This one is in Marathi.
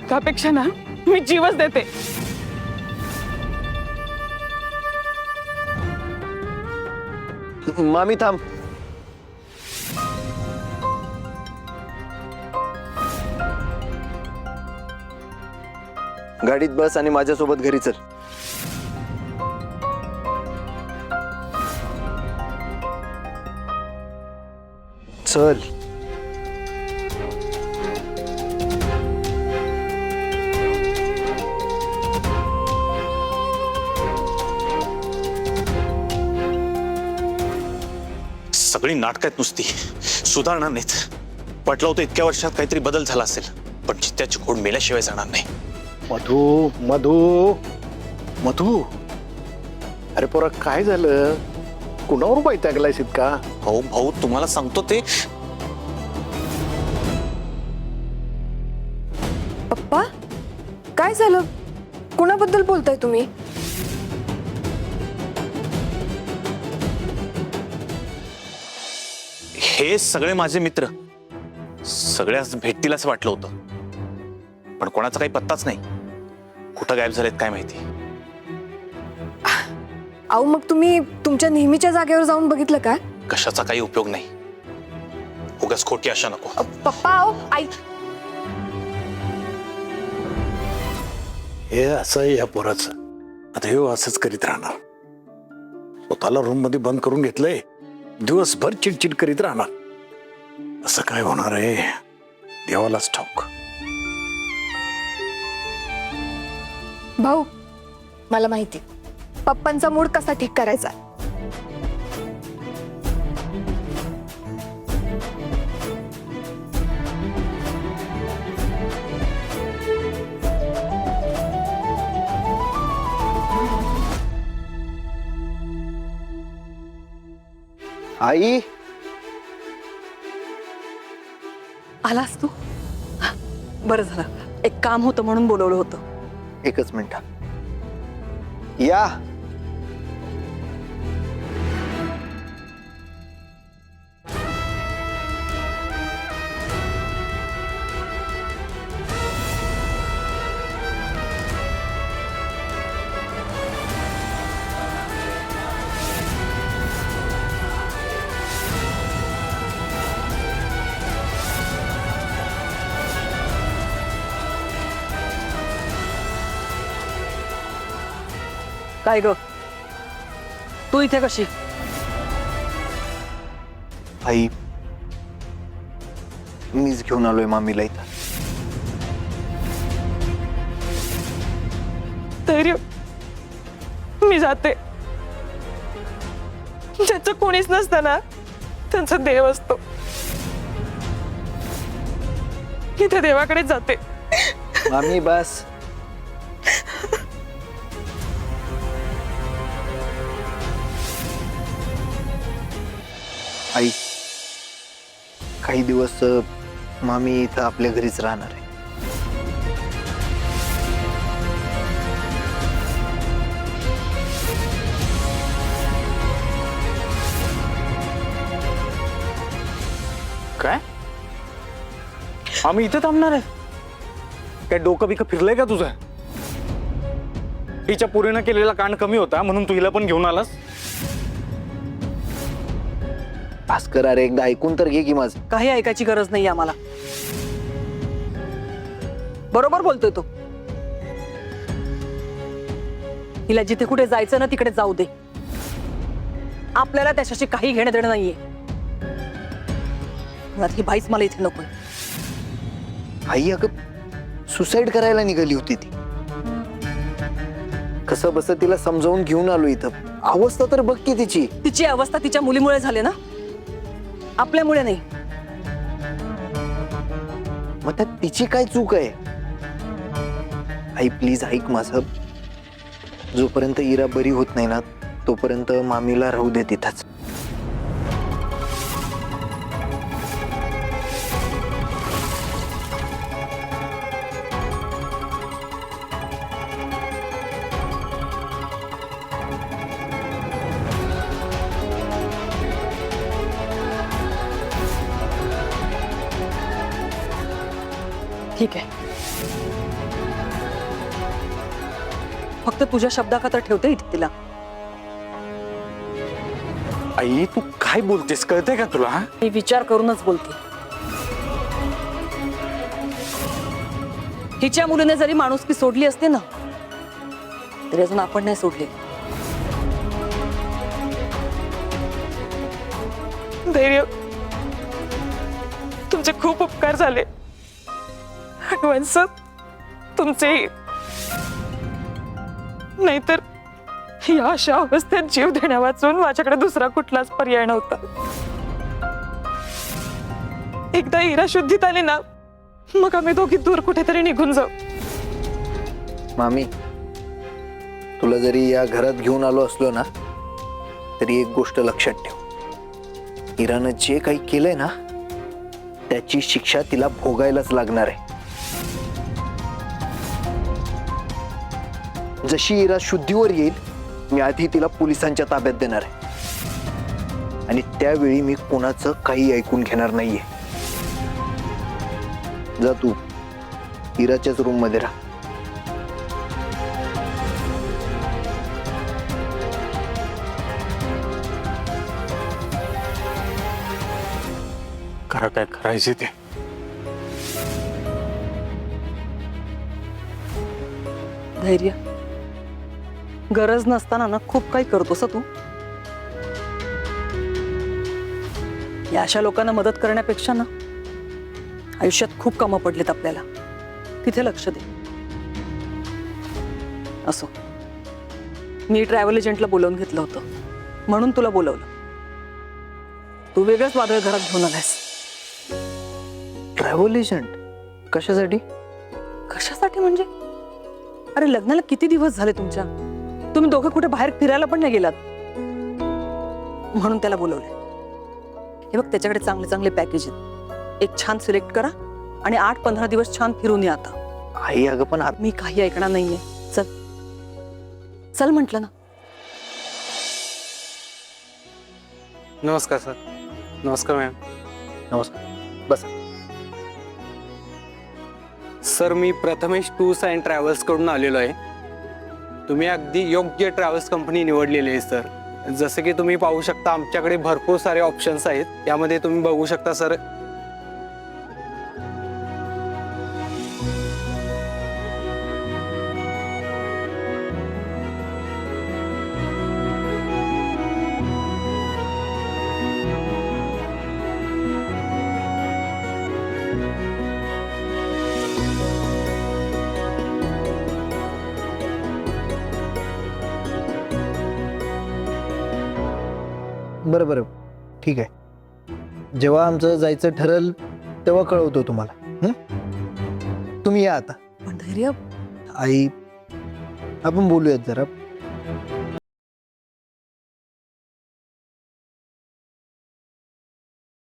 एकापेक्षा ना मी जीवच देते. मामी थांब. गाडीत बस आणि माझ्यासोबत घरी चल. चल. सगळी नाटक आहेत नुसती, सुधारणार नाहीत. पटलं होतं इतक्या वर्षात काहीतरी बदल झाला असेल, पण चित्त्याची खोड मेल्याशिवाय जाणार नाही. मधू मधू मधू, अरे पोरा काय झालं? कुणावर वैतागलायस इतका? भाऊ भाऊ तुम्हाला सांगतो ते. पप्पा काय झालं? कुणाबद्दल बोलताय तुम्ही? हे सगळे माझे मित्र, सगळ्याच भेटतील असं वाटलं होतं, पण कोणाचा काही पत्ताच नाही. कुठं गायब झालेत काय माहिती. अहो मग तुम्ही तुमच्या नेहमीच्या जागेवर जाऊन बघितलं का? कशाचा काही उपयोग नाही. उगाच खोटी आशा नको. पप्पा अहो आई. हे असं आहे या पोराचं. आता हे असंच करीत राहणार. स्वतःला रूम मध्ये बंद करून घेतलंय, दिवसभर चिडचिड करीत राहणार. असं काय होणार आहे देवालाच ठाऊक. भाऊ मला माहिती पप्पांचा मूड कसा ठीक करायचा. आई आलास तू? बरं झालं, एक काम होतं म्हणून बोलवलं होतं. एकच मिनिट. या. काय ग, तू इथे कशी? आई मीच घेऊन आलोय मामीला इथं. धैर्य, मी जाते. ज्याचं कोणीच नसतं ना त्यांचा देव असतो. इथे देवाकडेच जाते. मामी बस. आई काही दिवस मामी इथं आपल्या घरीच राहणार आहे. काय? आम्ही इथे थांबणार आहे? काय डोकं बिकं फिरलंय का तुझं? हिच्या पुरीनं केलेला कांड कमी होता म्हणून तू हिला पण घेऊन आलास? भास्कर अरे एकदा ऐकून तर घे की माझं. काही ऐकायची गरज नाही आम्हाला. बरोबर बोलतोय तो. हिला जिथे कुठे जायचं ना तिकडे जाऊ दे. आपल्याला त्याच्याशी काही घेणं देणं नाहीये. मुळात ही बाईच मला इथे नकोय. आई अगं सुसाईड करायला निघाली होती ती. कसं बस तिला समजावून घेऊन आलो इथं. अवस्था तर बघ की तिची. तिची अवस्था तिच्या मुलीमुळे झाली ना, आपल्यामुळे नाही. मग त्यात तिची काय चूक आहे? आई प्लीज ऐक माझं. जोपर्यंत इरा बरी होत नाही ना तोपर्यंत मामीला राहू दे तिथंच. ठीक आहे. फक्त तुझ्या शब्दाखातर ठेवते इथे तिला. आई तू काय बोलतेस कळतंय का तुला? हा मी विचार करूनच बोलते. हिच्या मुलीने जरी माणुसकी सोडली असते ना तरी अजून आपण नाही सोडले. धैर्य, तुमचे खूप उपकार झाले. हनुवंश तुमचे, नाहीतर या अशा अवस्थेत जीव देण्या वाचून माझ्याकडे दुसरा कुठलाच पर्याय नव्हता. एकदा इरा शुद्धीत आली ना मग आम्ही दोघी दूर कुठेतरी निघून जाऊ. मामी, तुला जरी या घरात घेऊन आलो असलो ना तरी एक गोष्ट लक्षात ठेव, इरानं जे काही केलंय ना त्याची शिक्षा तिला भोगायलाच लागणार आहे. जशी इरा शुद्धीवर येईल मी आधी तिला पोलिसांच्या ताब्यात देणार आहे आणि त्यावेळी मी कोणाचं काही ऐकून घेणार नाहीये. जा तू इराच्याच रूम मध्ये राहा. करा काय करायचे ते. धैर्य, गरज नसताना ना खूप काही करतोस तू. या अशा लोकांना मदत करण्यापेक्षा ना आयुष्यात खूप कामं पडलेत आपल्याला, तिथे लक्ष दे. असो, मी ट्रॅव्हल एजंटला बोलावून घेतलं होतं म्हणून तुला बोलवलं. तू वेगळंच वादळ घरात घेऊन आलायस. ट्रॅव्हल एजंट कशासाठी? कशासाठी म्हणजे? अरे लग्नाला किती दिवस झाले तुमच्या, तुम्ही दोघं कुठे बाहेर फिरायला पण नाही गेलात म्हणून त्याला बोलवलंय. हे बघ, त्याच्याकडे चांगले चांगले पॅकेज आहेत. एक छान सिलेक्ट करा आणि 8-15 दिवस छान फिरून या. आता आई अगं पण मी काही ऐकणार नाहीये. चल चल म्हटलं ना. नमस्कार सर. नमस्कार मॅम. नमस्कार, बस. सर मी प्रथमेश टूर्स अँड ट्रॅव्हल्स कडून आलेलो आहे. तुम्ही अगदी योग्य ट्रॅव्हल्स कंपनी निवडलेली आहे सर. जसं की तुम्ही पाहू शकता आमच्याकडे भरपूर सारे ऑप्शन्स आहेत. यामध्ये तुम्ही बघू शकता सर, बरं बरं, ठीक आहे. जेव्हा आमचं जायचं ठरल तेव्हा कळवतो तुम्हाला. तुम्ही या आता. पण धैर्य, आई, आपण बोलूयात जरा.